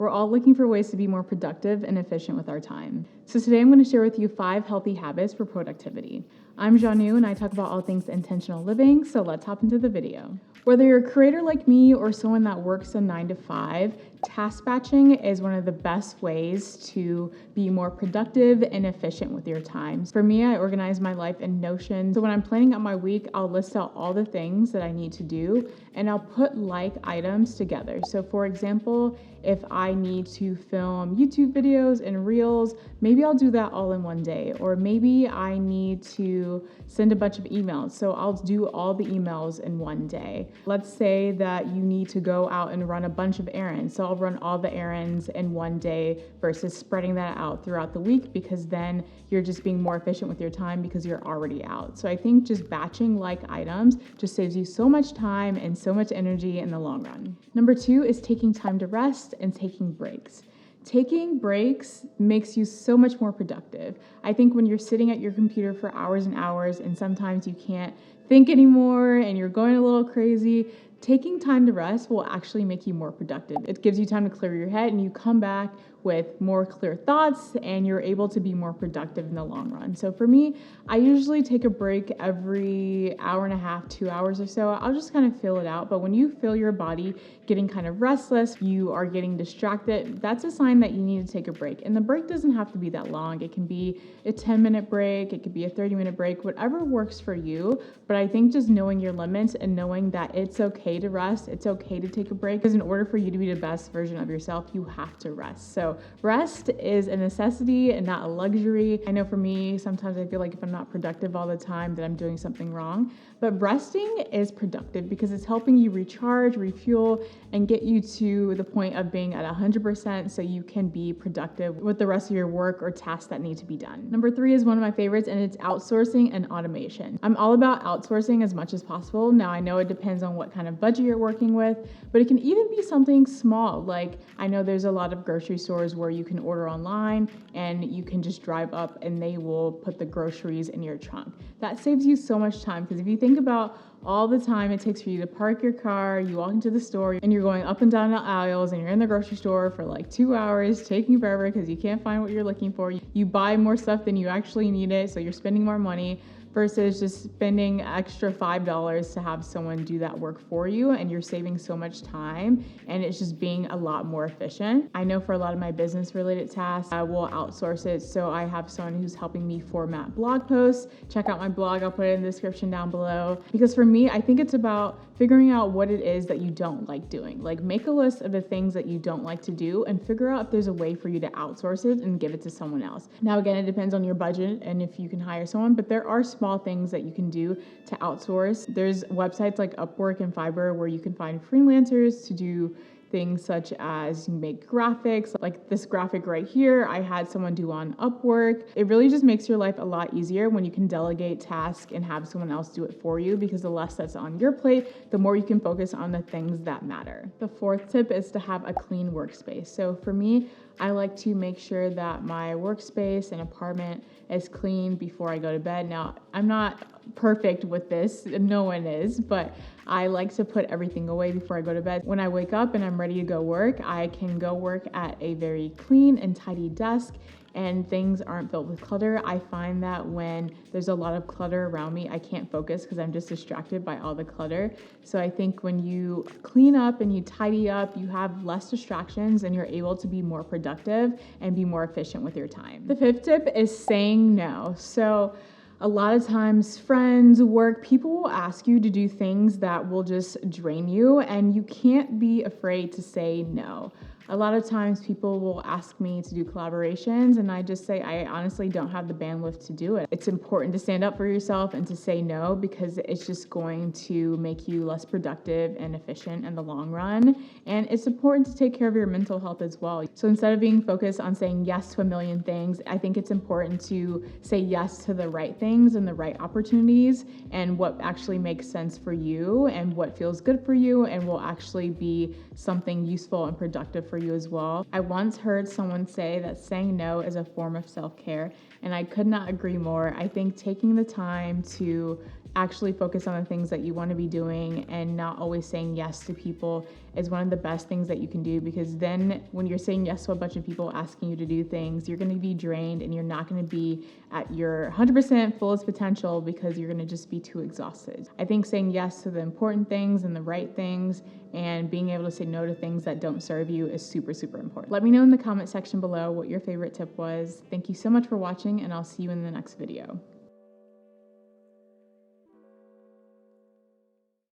We're all looking for ways to be more productive and efficient with our time. So today I'm going to share with you 5 healthy habits for productivity. I'm Janu and I talk about all things intentional living, so let's hop into the video. Whether you're a creator like me or someone that works a 9 to 5, task batching is one of the best ways to be more productive and efficient with your time. For me, I organize my life in Notion. So when I'm planning out my week, I'll list out all the things that I need to do and I'll put like items together. So for example, if I need to film YouTube videos and reels, maybe I'll do that all in one day. Or maybe I need to send a bunch of emails. So I'll do all the emails in one day. Let's say that you need to go out and run a bunch of errands. So I'll run all the errands in one day versus spreading that out throughout the week, because then you're just being more efficient with your time because you're already out. So I think just batching like items just saves you so much time and so much energy in the long run. Number 2 is taking time to rest and taking breaks. Taking breaks makes you so much more productive. I think when you're sitting at your computer for hours and hours and sometimes you can't think anymore and you're going a little crazy, taking time to rest will actually make you more productive. It gives you time to clear your head and you come back with more clear thoughts and you're able to be more productive in the long run. So for me, I usually take a break every hour and a half, 2 hours or so. I'll just kind of feel it out. But when you feel your body getting kind of restless, you are getting distracted, that's a sign that you need to take a break. And the break doesn't have to be that long. It can be a 10-minute break, it could be a 30-minute break, whatever works for you. But I think just knowing your limits and knowing that it's okay to rest, it's okay to take a break, because in order for you to be the best version of yourself, you have to rest. So rest is a necessity and not a luxury. I know for me, sometimes I feel like if I'm not productive all the time, that I'm doing something wrong. But resting is productive because it's helping you recharge, refuel, and get you to the point of being at 100% so you can be productive with the rest of your work or tasks that need to be done. Number 3 is one of my favorites, and it's outsourcing and automation. I'm all about outsourcing as much as possible. Now, I know it depends on what kind of budget you're working with, but it can even be something small. Like I know there's a lot of grocery stores where you can order online and you can just drive up and they will put the groceries in your trunk. That saves you so much time, because if you think about all the time it takes for you to park your car, you walk into the store and you're going up and down the aisles and you're in the grocery store for like 2 hours, taking forever because you can't find what you're looking for. You buy more stuff than you actually need it, so you're spending more money, versus just spending extra $5 to have someone do that work for you, and you're saving so much time and it's just being a lot more efficient. I know for a lot of my business related tasks, I will outsource it. So I have someone who's helping me format blog posts. Check out my blog, I'll put it in the description down below. Because for me, I think it's about figuring out what it is that you don't like doing. Like make a list of the things that you don't like to do and figure out if there's a way for you to outsource it and give it to someone else. Now, again, it depends on your budget and if you can hire someone, but there are small things that you can do to outsource. There's websites like Upwork and Fiverr where you can find freelancers to do things such as make graphics, like this graphic right here, I had someone do on Upwork. It really just makes your life a lot easier when you can delegate tasks and have someone else do it for you, because the less that's on your plate, the more you can focus on the things that matter. The 4th tip is to have a clean workspace. So for me, I like to make sure that my workspace and apartment is clean before I go to bed. Now, I'm not perfect with this, no one is, but I like to put everything away before I go to bed. When I wake up and I'm ready to go work, I can go work at a very clean and tidy desk and things aren't filled with clutter. I find that when there's a lot of clutter around me, I can't focus because I'm just distracted by all the clutter. So I think when you clean up and you tidy up, you have less distractions and you're able to be more productive and be more efficient with your time. The 5th tip is saying no. So a lot of times friends, work, people will ask you to do things that will just drain you, and you can't be afraid to say no. A lot of times people will ask me to do collaborations and I just say, I honestly don't have the bandwidth to do it. It's important to stand up for yourself and to say no, because it's just going to make you less productive and efficient in the long run. And it's important to take care of your mental health as well. So instead of being focused on saying yes to a million things, I think it's important to say yes to the right things and the right opportunities and what actually makes sense for you and what feels good for you and will actually be something useful and productive for you as well. I once heard someone say that saying no is a form of self-care, and I could not agree more. I think taking the time to actually focus on the things that you want to be doing and not always saying yes to people is one of the best things that you can do, because then when you're saying yes to a bunch of people asking you to do things, you're going to be drained and you're not going to be at your 100% fullest potential because you're going to just be too exhausted. I think saying yes to the important things and the right things and being able to say no to things that don't serve you is super, super important. Let me know in the comment section below what your favorite tip was. Thank you so much for watching, and I'll see you in the next video.